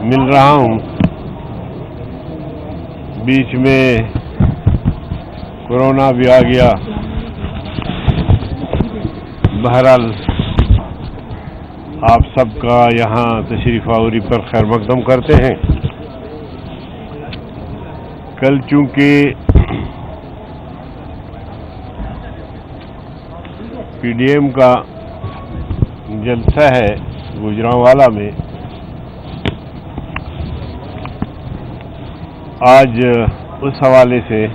مل رہا ہوں. بیچ میں کورونا بھی آ گیا. بہرحال آپ سب کا یہاں تشریف آوری پر خیر مقدم کرتے ہیں. کل چونکہ پی ڈی ایم کا جلسہ ہے گوجرانوالہ میں، آج اس حوالے سے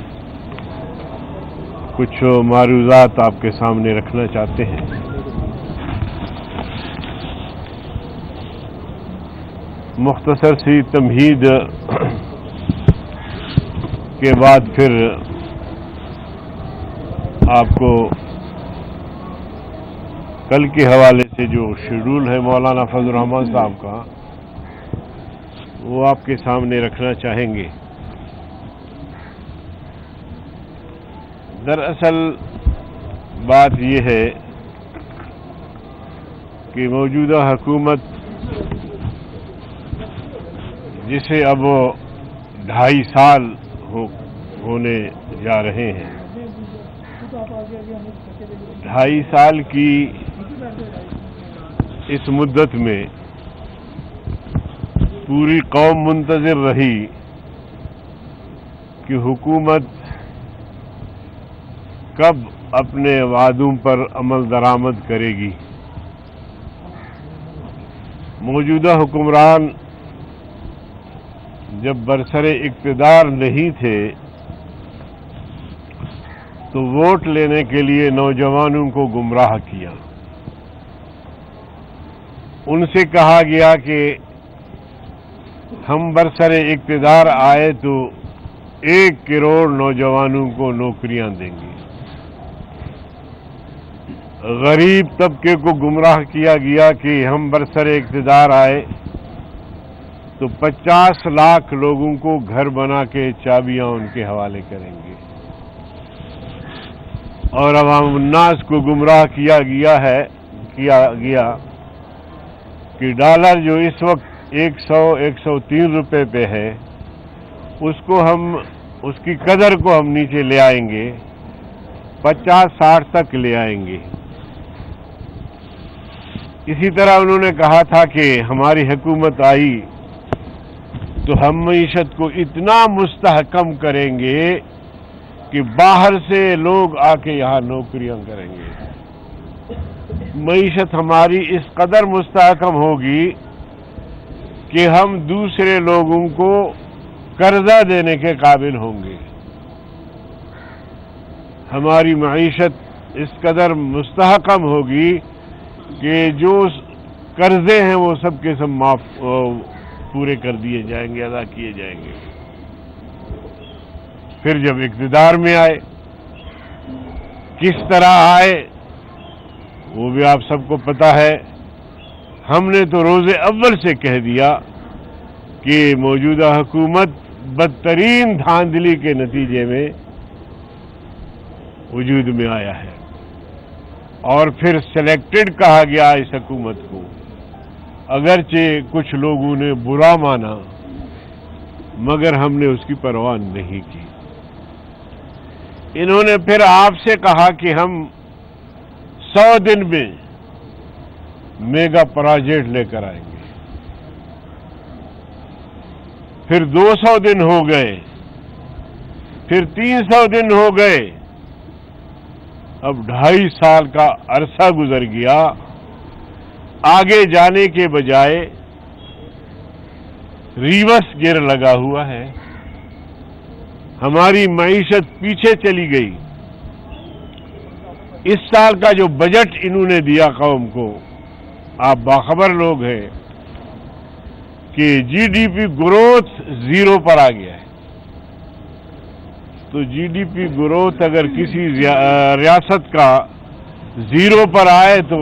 کچھ معروضات آپ کے سامنے رکھنا چاہتے ہیں. مختصر سی تمہید کے بعد پھر آپ کو کل کے حوالے سے جو شیڈول ہے مولانا فضل الرحمان صاحب کا، وہ آپ کے سامنے رکھنا چاہیں گے. دراصل بات یہ ہے کہ موجودہ حکومت جسے اب 2.5 سال ہونے جا رہے ہیں، 2.5 سال کی اس مدت میں پوری قوم منتظر رہی کہ حکومت کب اپنے وعدوں پر عمل درآمد کرے گی. موجودہ حکمران جب برسر اقتدار نہیں تھے تو ووٹ لینے کے لیے نوجوانوں کو گمراہ کیا. ان سے کہا گیا کہ ہم برسر اقتدار آئے تو 1 کروڑ نوجوانوں کو نوکریاں دیں گے. غریب طبقے کو گمراہ کیا گیا کہ ہم برسر اقتدار آئے تو 50 لاکھ لوگوں کو گھر بنا کے چابیاں ان کے حوالے کریں گے. اور عوام الناس کو گمراہ کیا گیا کہ ڈالر جو اس وقت 100-103 روپے پہ ہے، اس کی قدر کو ہم نیچے لے آئیں گے، 50-60 تک لے آئیں گے. اسی طرح انہوں نے کہا تھا کہ ہماری حکومت آئی تو ہم معیشت کو اتنا مستحکم کریں گے کہ باہر سے لوگ آ کے یہاں نوکریاں کریں گے. معیشت ہماری اس قدر مستحکم ہوگی کہ ہم دوسرے لوگوں کو قرضہ دینے کے قابل ہوں گے. ہماری معیشت اس قدر مستحکم ہوگی کہ جو قرضے ہیں وہ سب کے سب پورے کر دیے جائیں گے، ادا کیے جائیں گے. پھر جب اقتدار میں آئے، کس طرح آئے وہ بھی آپ سب کو پتہ ہے. ہم نے تو روز اول سے کہہ دیا کہ موجودہ حکومت بدترین دھاندلی کے نتیجے میں وجود میں آیا ہے. اور پھر سلیکٹڈ کہا گیا اس حکومت کو، اگرچہ کچھ لوگوں نے برا مانا مگر ہم نے اس کی پرواہ نہیں کی. انہوں نے پھر آپ سے کہا کہ ہم 100 دن میں میگا پروجیکٹ لے کر آئیں گے. پھر 200 دن ہو گئے، پھر 300 دن ہو گئے. اب 2.5 سال کا عرصہ گزر گیا. آگے جانے کے بجائے ریورس گیئر لگا ہوا ہے. ہماری معیشت پیچھے چلی گئی. اس سال کا جو بجٹ انہوں نے دیا قوم کو، آپ باخبر لوگ ہیں کہ جی ڈی پی گروتھ 0 پر آ گیا ہے. تو جی ڈی پی گروتھ اگر کسی ریاست کا 0 پر آئے تو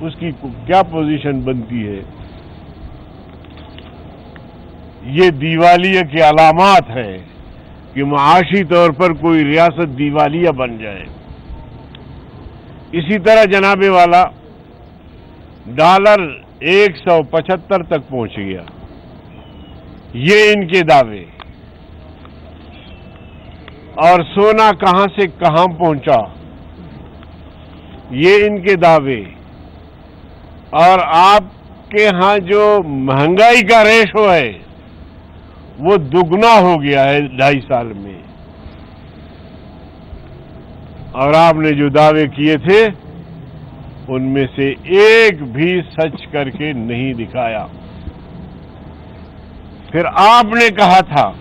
اس کی کیا پوزیشن بنتی ہے؟ یہ دیوالیے کی علامات ہے کہ معاشی طور پر کوئی ریاست دیوالیہ بن جائے. اسی طرح جناب والا ڈالر 175 تک پہنچ گیا. یہ ان کے دعوے، اور سونا کہاں سے کہاں پہنچا یہ ان کے دعوے، اور آپ کے ہاں جو مہنگائی کا ریشو ہے وہ دگنا ہو گیا ہے 2.5 سال میں، اور آپ نے جو دعوے کیے تھے ان میں سے ایک بھی سچ کر کے نہیں دکھایا۔ پھر آپ نے کہا تھا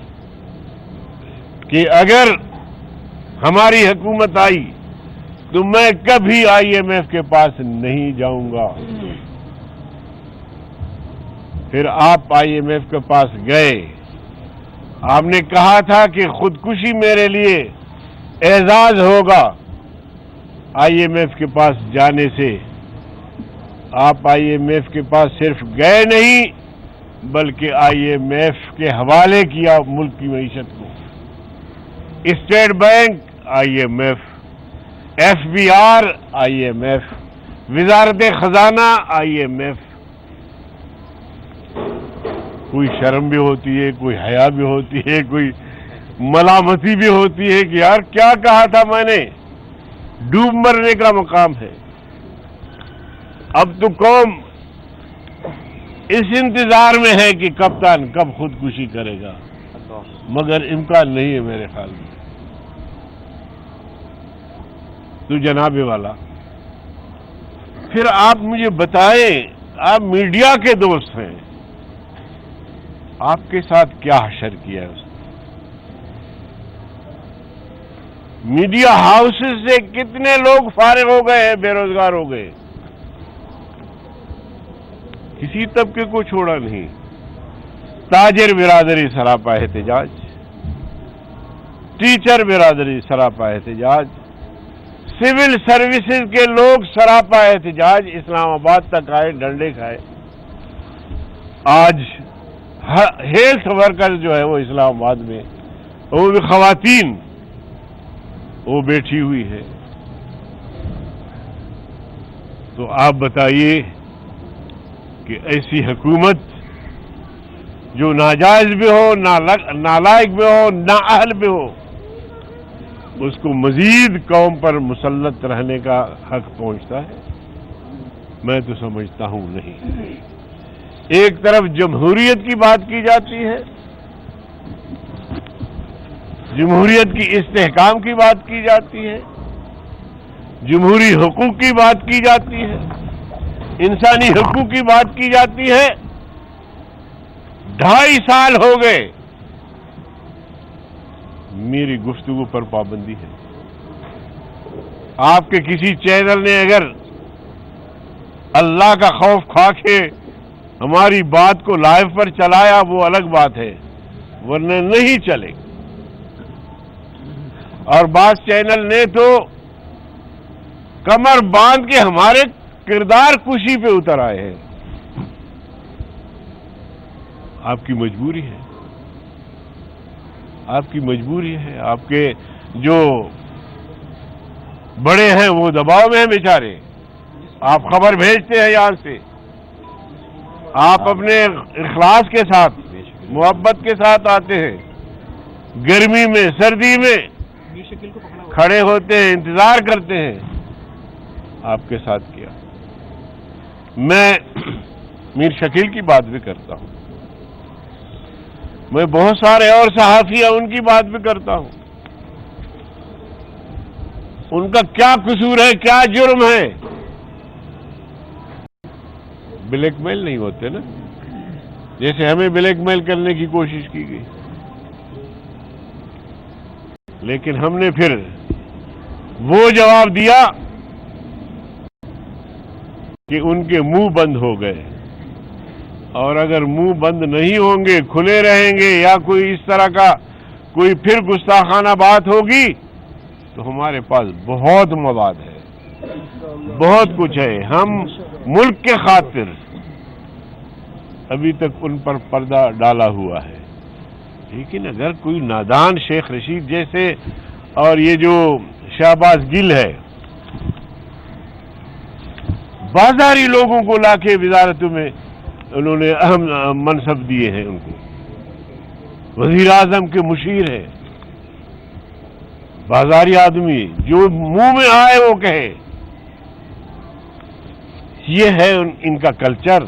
کہ اگر ہماری حکومت آئی تو میں کبھی IMF کے پاس نہیں جاؤں گا۔ پھر آپ IMF کے پاس گئے، آپ نے کہا تھا کہ خودکشی میرے لیے اعزاز ہوگا IMF کے پاس جانے سے۔ آپ IMF کے پاس صرف گئے نہیں بلکہ IMF کے حوالے کیا ملک کی معیشت کو۔ State bank IMF، FBR IMF، وزارت خزانہ IMF۔ کوئی شرم بھی ہوتی ہے، کوئی حیا بھی ہوتی ہے، کوئی ملامتی بھی ہوتی ہے کہ یار کیا کہا تھا میں نے، ڈوب مرنے کا مقام ہے۔ اب تو قوم اس انتظار میں ہے کہ کپتان کب خودکشی کرے گا، مگر امکان نہیں ہے میرے خیال میں۔ تو جناب والا، پھر آپ مجھے بتائیں، آپ میڈیا کے دوست ہیں، آپ کے ساتھ کیا حشر کیا ہے اس نے؟ میڈیا ہاؤسز سے کتنے لوگ فارغ ہو گئے ہیں، بے روزگار ہو گئے، کسی طبقے کو چھوڑا نہیں۔ تاجر برادری سراپا احتجاج، ٹیچر برادری سراپا احتجاج، سول سروسز کے لوگ سراپا احتجاج، اسلام آباد تک آئے، ڈنڈے کھائے۔ آج ہیلتھ ورکر جو ہے وہ اسلام آباد میں، وہ بھی خواتین، وہ بیٹھی ہوئی ہے۔ تو آپ بتائیے کہ ایسی حکومت جو ناجائز بھی ہو، نالائق بھی ہو، نااہل بھی ہو، اس کو مزید قوم پر مسلط رہنے کا حق پہنچتا ہے؟ میں تو سمجھتا ہوں نہیں۔ ایک طرف جمہوریت کی بات کی جاتی ہے، جمہوریت کی استحکام کی بات کی جاتی ہے، جمہوری حقوق کی بات کی جاتی ہے، انسانی حقوق کی بات کی جاتی ہے۔ 2.5 سال ہو گئے میری گفتگو پر پابندی ہے۔ آپ کے کسی چینل نے اگر اللہ کا خوف کھا کے ہماری بات کو لائیو پر چلایا وہ الگ بات ہے، ورنہ نہیں چلے۔ اور بعض چینل نے تو کمر باندھ کے ہمارے کردار کشی پہ اتر آئے ہیں۔ آپ کی مجبوری ہے، آپ کی مجبوری ہے۔ آپ کے جو بڑے ہیں وہ دباؤ میں ہیں بیچارے، آپ خبر بھیجتے ہیں یہاں سے، آپ اپنے اخلاص کے ساتھ، محبت کے ساتھ آتے ہیں، گرمی میں سردی میں کھڑے ہوتے ہیں، انتظار کرتے ہیں، آپ کے ساتھ کیا۔ میں میر شکیل کی بات بھی کرتا ہوں، میں بہت سارے اور صحافی ہیں ان کی بات بھی کرتا ہوں۔ ان کا کیا قصور ہے، کیا جرم ہے؟ بلیک میل نہیں ہوتے نا، جیسے ہمیں بلیک میل کرنے کی کوشش کی گئی، لیکن ہم نے پھر وہ جواب دیا کہ ان کے منہ بند ہو گئے، اور اگر منہ بند نہیں ہوں گے، کھلے رہیں گے، یا کوئی اس طرح کا کوئی پھر گستاخانہ بات ہوگی تو ہمارے پاس بہت مواد ہے، بہت کچھ ہے۔ ہم ملک کے خاطر ابھی تک ان پر پردہ ڈالا ہوا ہے، لیکن اگر کوئی نادان شیخ رشید جیسے اور یہ جو شہباز گل ہے، بازاری لوگوں کو لا کے وزارتوں میں انہوں نے اہم منصب دیے ہیں ان کو، وزیر اعظم کے مشیر ہے، بازاری آدمی، جو منہ میں آئے وہ کہے. یہ ہے ان کا کلچر.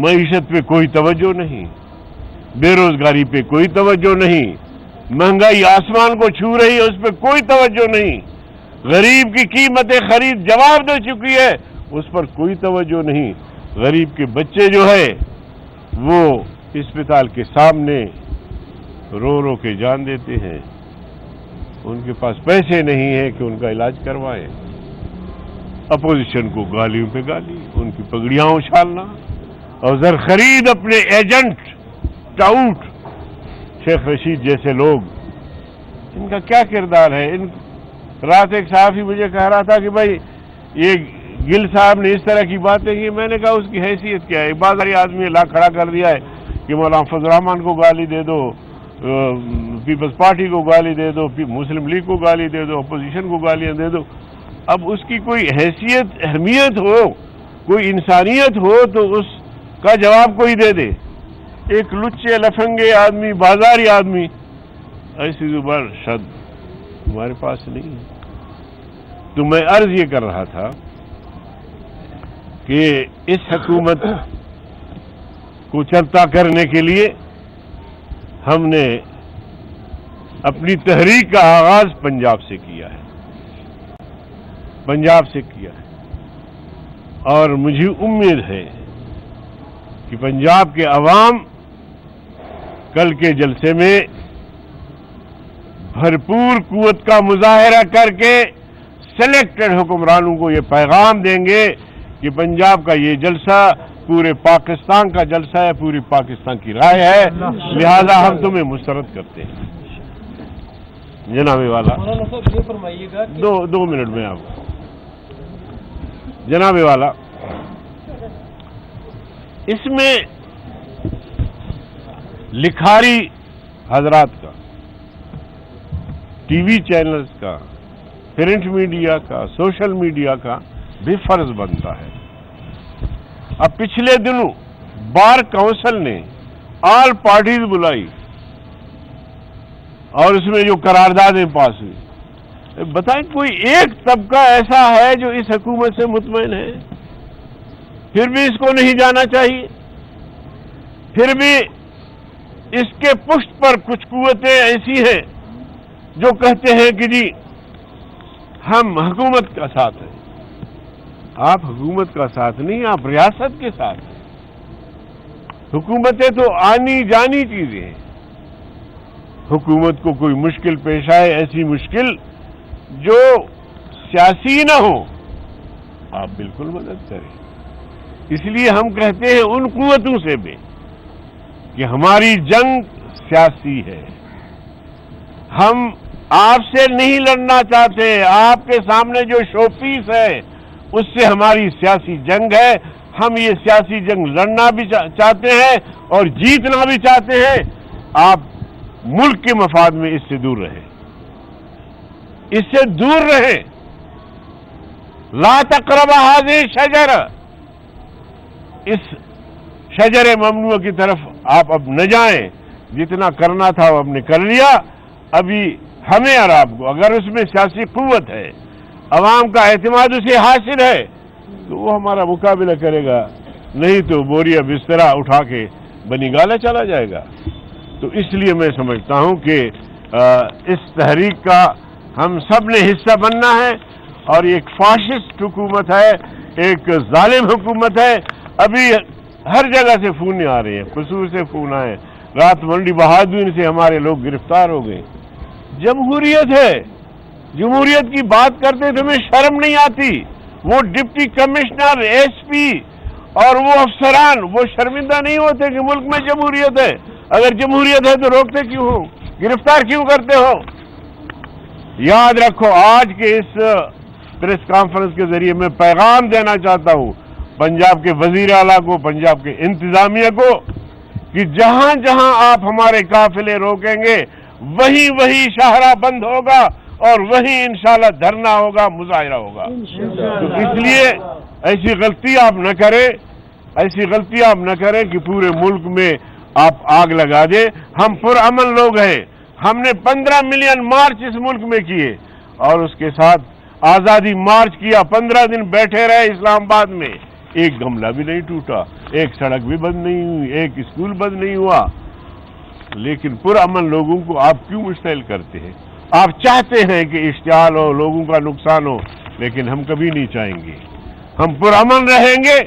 معیشت پہ کوئی توجہ نہیں، بے روزگاری پہ کوئی توجہ نہیں، مہنگائی آسمان کو چھو رہی ہے اس پہ کوئی توجہ نہیں، غریب کی قیمتیں خرید جواب دے چکی ہے اس پر کوئی توجہ نہیں. غریب کے بچے جو ہے وہ اسپتال کے سامنے رو رو کے جان دیتے ہیں، ان کے پاس پیسے نہیں ہیں کہ ان کا علاج کروائیں. اپوزیشن کو گالیوں پہ گالی، ان کی پگڑیاں اچھالنا اور زر خرید اپنے ایجنٹ ٹاؤٹ شیخ رشید جیسے لوگ. ان کا کیا کردار ہے؟ رات ایک صحافی مجھے کہہ رہا تھا کہ بھائی یہ گل صاحب نے اس طرح کی باتیں کی. میں نے کہا اس کی حیثیت کیا ہے؟ بازاری آدمی لا کھڑا کر دیا ہے کہ مولانا فضل الرحمان کو گالی دے دو، پیپلز پارٹی کو گالی دے دو، مسلم لیگ کو گالی دے دو، اپوزیشن کو گالیاں دے دو. اب اس کی کوئی حیثیت اہمیت ہو، کوئی انسانیت ہو تو اس کا جواب کوئی دے دے. ایک لچے لفنگے آدمی، بازاری آدمی، ایسی زبان شد ہمارے پاس نہیں ہے. تو میں عرض یہ کر رہا تھا کہ اس حکومت کو چرتا کرنے کے لیے ہم نے اپنی تحریک کا آغاز پنجاب سے کیا ہے، پنجاب سے کیا ہے. اور مجھے امید ہے کہ پنجاب کے عوام کل کے جلسے میں بھرپور قوت کا مظاہرہ کر کے سلیکٹڈ حکمرانوں کو یہ پیغام دیں گے کہ پنجاب کا یہ جلسہ پورے پاکستان کا جلسہ ہے، پوری پاکستان کی رائے ہے، لہذا ہم تمہیں مسترد کرتے ہیں. جناب والا یہ فرمائیے گا دو منٹ میں آپ کو. جناب والا، اس میں لکھاری حضرات کا، ٹی وی چینلز کا، پرنٹ میڈیا کا، سوشل میڈیا کا بھی فرض بنتا ہے. اب پچھلے دنوں بار کونسل نے آل پارٹیز بلائی اور اس میں جو قراردادیں پاس ہوئی. بتائیں کوئی ایک طبقہ ایسا ہے جو اس حکومت سے مطمئن ہے؟ پھر بھی اس کو نہیں جانا چاہیے. پھر بھی اس کے پشت پر کچھ قوتیں ایسی ہیں جو کہتے ہیں کہ جی ہم حکومت کا ساتھ ہیں. آپ حکومت کا ساتھ نہیں، آپ ریاست کے ساتھ ہیں. حکومتیں تو آنی جانی چیزیں ہیں. حکومت کو کوئی مشکل پیش آئے، ایسی مشکل جو سیاسی نہ ہو، آپ بالکل مدد کریں. اس لیے ہم کہتے ہیں ان قوتوں سے بھی کہ ہماری جنگ سیاسی ہے. ہم آپ سے نہیں لڑنا چاہتے. آپ کے سامنے جو شو پیس ہے اس سے ہماری سیاسی جنگ ہے. ہم یہ سیاسی جنگ لڑنا بھی چاہتے ہیں اور جیتنا بھی چاہتے ہیں. آپ ملک کے مفاد میں اس سے دور رہیں، اس سے دور رہیں. لا تقرب هذه الشجرہ، اس شجر ممنوع کی طرف آپ اب نہ جائیں. جتنا کرنا تھا وہ ہم نے کر لیا. ابھی ہمیں اور آپ کو اگر اس میں سیاسی قوت ہے، عوام کا اعتماد اسے حاصل ہے تو وہ ہمارا مقابلہ کرے گا، نہیں تو بوریا بسترا اٹھا کے بنی گالا چلا جائے گا. تو اس لیے میں سمجھتا ہوں کہ اس تحریک کا ہم سب نے حصہ بننا ہے. اور یہ ایک فاشسٹ حکومت ہے، ایک ظالم حکومت ہے. ابھی ہر جگہ سے فون آ رہے ہیں، قصور سے فون آئے. رات منڈی بہادر سے ہمارے لوگ گرفتار ہو گئے. جمہوریت ہے، جمہوریت کی بات کرتے تمہیں شرم نہیں آتی؟ وہ ڈپٹی کمشنر، ایس پی اور وہ افسران وہ شرمندہ نہیں ہوتے کہ ملک میں جمہوریت ہے؟ اگر جمہوریت ہے تو روکتے کیوں ہو؟ گرفتار کیوں کرتے ہو؟ یاد رکھو، آج کے اس پریس کانفرنس کے ذریعے میں پیغام دینا چاہتا ہوں پنجاب کے وزیر اعلیٰ کو، پنجاب کے انتظامیہ کو، کہ جہاں جہاں آپ ہمارے قافلے روکیں گے وہیں وہیں شاہراہ بند ہوگا اور وہیں انشاءاللہ دھرنا ہوگا، مظاہرہ ہوگا. تو اس لیے ایسی غلطی آپ نہ کریں، ایسی غلطی آپ نہ کریں کہ پورے ملک میں آپ آگ لگا دیں. ہم پرامن لوگ ہیں. ہم نے 15 ملین مارچ اس ملک میں کیے اور اس کے ساتھ آزادی مارچ کیا. 15 دن بیٹھے رہے اسلام آباد میں. ایک گملہ بھی نہیں ٹوٹا, ایک سڑک بھی بند نہیں ہوئی, ایک اسکول بند نہیں ہوا. لیکن پرامن لوگوں کو آپ کیوں مشتعل کرتے ہیں؟ آپ چاہتے ہیں کہ اشتعال ہو, لوگوں کا نقصان ہو, لیکن ہم کبھی نہیں چاہیں گے. ہم پرامن رہیں گے,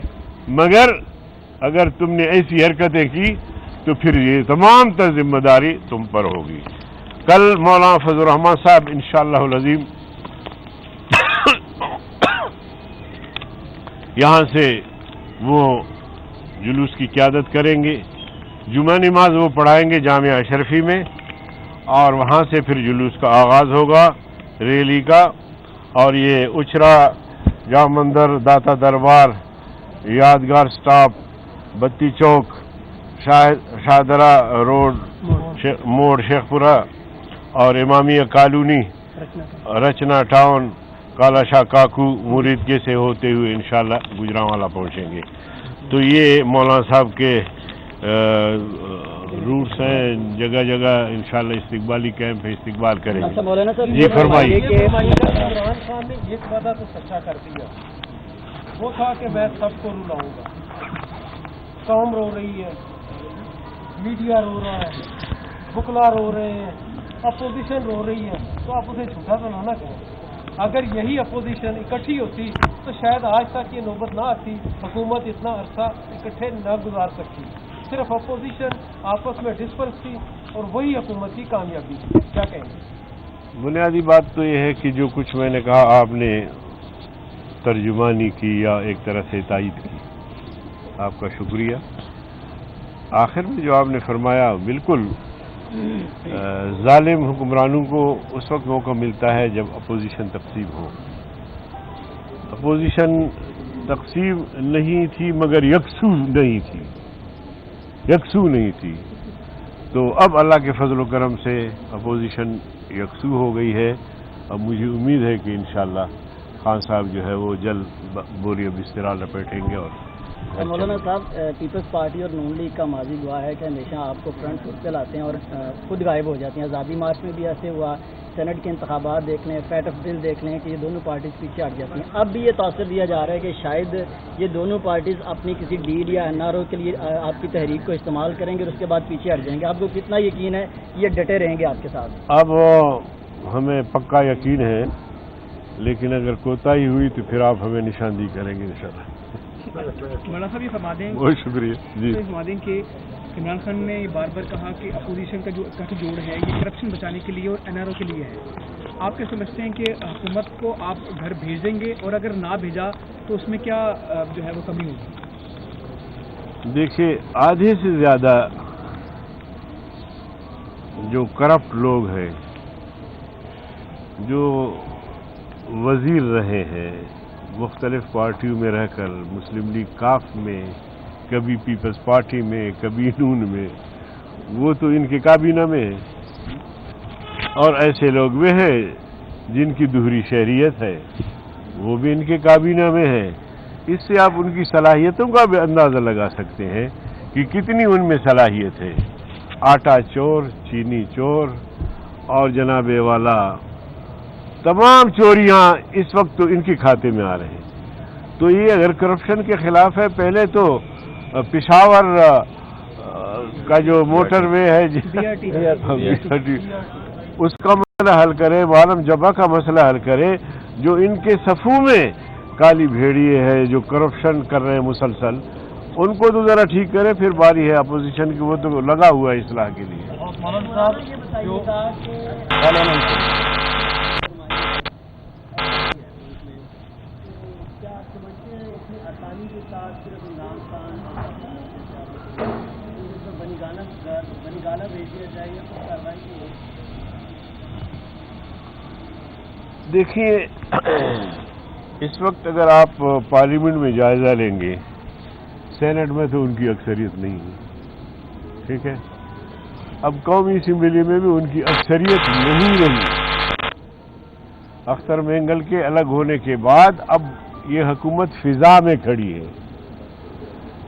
مگر اگر تم نے ایسی حرکتیں کی تو پھر یہ تمام تر ذمہ داری تم پر ہوگی. کل مولانا فضل الرحمان صاحب انشاءاللہ العظیم یہاں سے وہ جلوس کی قیادت کریں گے. جمعہ نماز وہ پڑھائیں گے جامعہ اشرفی میں, اور وہاں سے پھر جلوس کا آغاز ہوگا ریلی کا. اور یہ اچرا, جام مندر, داتا دربار, یادگار سٹاپ, بتی چوک, شاہدرہ روڈ موڑ, شیخ پورہ اور امامیہ کالونی, رچنا ٹاؤن, کالا شاہ کاکو, مرید کے سے ہوتے ہوئے انشاءاللہ گجرانوالا پہنچیں گے. تو یہ مولانا صاحب کے روٹس ہیں. جگہ جگہ انشاءاللہ استقبالی کیمپ ہے, استقبال کریں گے. مولانا صاحب یہ فرمائیے. عمران خان نے ایک وعدہ تو سچا کر دیا, وہ تھا کہ میں سب کو رلاؤں گا. قوم رو رہی ہے, میڈیا رو رہا ہے, بکلا رو رہے ہیں, اپوزیشن رو رہی ہے, تو آپ اسے جھوٹا تو نہ کہیں. اگر یہی اپوزیشن اکٹھی ہوتی تو شاید آج تک یہ نوبت نہ آتی, حکومت اتنا عرصہ اکٹھے نہ گزار سکتی. صرف اپوزیشن آپس میں ڈسپرس تھی اور وہی حکومت کی کامیابی تھی. کیا کہیں گے؟ بنیادی بات تو یہ ہے کہ جو کچھ میں نے کہا آپ نے ترجمانی کی یا ایک طرح سے تائید کی, آپ کا شکریہ. آخر میں جو آپ نے فرمایا بالکل, ظالم حکمرانوں کو اس وقت موقع ملتا ہے جب اپوزیشن تقسیم ہو. اپوزیشن تقسیم نہیں تھی مگر یکسو نہیں تھی. تو اب اللہ کے فضل و کرم سے اپوزیشن یکسو ہو گئی ہے. اب مجھے امید ہے کہ انشاءاللہ خان صاحب جو ہے وہ جلد بوری بستر لپیٹیں گے. اور مولانا صاحب, پیپلز پارٹی اور نون لیگ کا ماضی گواہ ہے کہ ہمیشہ آپ کو فرنٹ فٹ پہ لاتے ہیں اور خود غائب ہو جاتے ہیں. آزادی مارچ میں بھی ایسے ہوا, سینٹ کے انتخابات دیکھ لیں, فیٹ آف بل دیکھ لیں کہ یہ دونوں پارٹیز پیچھے ہٹ جاتی ہیں. اب بھی یہ تاثر دیا جا رہا ہے کہ شاید یہ دونوں پارٹیز اپنی کسی ڈیل یا این آر او کے لیے آپ کی تحریک کو استعمال کریں گے اور اس کے بعد پیچھے ہٹ جائیں گے. آپ کو کتنا یقین ہے یہ ڈٹے رہیں گے آپ کے ساتھ؟ اب ہمیں پکا یقین ہے, لیکن اگر کوتاہی ہوئی تو پھر آپ ہمیں نشاندہی کریں گے انشاءاللہ. مولانا صاحب یہ فرما دیں, بہت شکریہ جی. فرما دیں کہ عمران خان نے بار بار کہا کہ اپوزیشن کا جو گٹھ جوڑ ہے یہ کرپشن بچانے کے لیے اور این آر او کے لیے ہے. آپ کیا سمجھتے ہیں کہ حکومت کو آپ گھر بھیج دیں گے, اور اگر نہ بھیجا تو اس میں کیا جو ہے وہ کمی ہوگی؟ دیکھیے, آدھے سے زیادہ جو کرپٹ لوگ ہیں, جو وزیر رہے ہیں مختلف پارٹیوں میں رہ کر, مسلم لیگ کاف میں, کبھی پیپلز پارٹی میں, کبھی نون میں, وہ تو ان کے کابینہ میں ہیں. اور ایسے لوگ بھی ہیں جن کی دوہری شہریت ہے, وہ بھی ان کے کابینہ میں ہیں. اس سے آپ ان کی صلاحیتوں کا بھی اندازہ لگا سکتے ہیں کہ کتنی ان میں صلاحیت ہے. آٹا چور, چینی چور اور جناب والا تمام چوریاں اس وقت تو ان کے کھاتے میں آ رہے ہیں. تو یہ اگر کرپشن کے خلاف ہے, پہلے تو پشاور کا جو موٹر وے ہے اس کا مسئلہ حل کرے, عالم جبا کا مسئلہ حل کرے. جو ان کے صفوں میں کالی بھیڑیے ہے جو کرپشن کر رہے ہیں مسلسل, ان کو تو ذرا ٹھیک کرے. پھر باری ہے اپوزیشن کی, وہ تو لگا ہوا ہے اصلاح کے لیے. دیکھیے, اس وقت اگر آپ پارلیمنٹ میں جائزہ لیں گے, سینٹ میں تو ان کی اکثریت نہیں ہے, ٹھیک ہے. اب قومی اسمبلی میں بھی ان کی اکثریت نہیں رہی. اختر مینگل کے الگ ہونے کے بعد اب یہ حکومت فضا میں کھڑی ہے.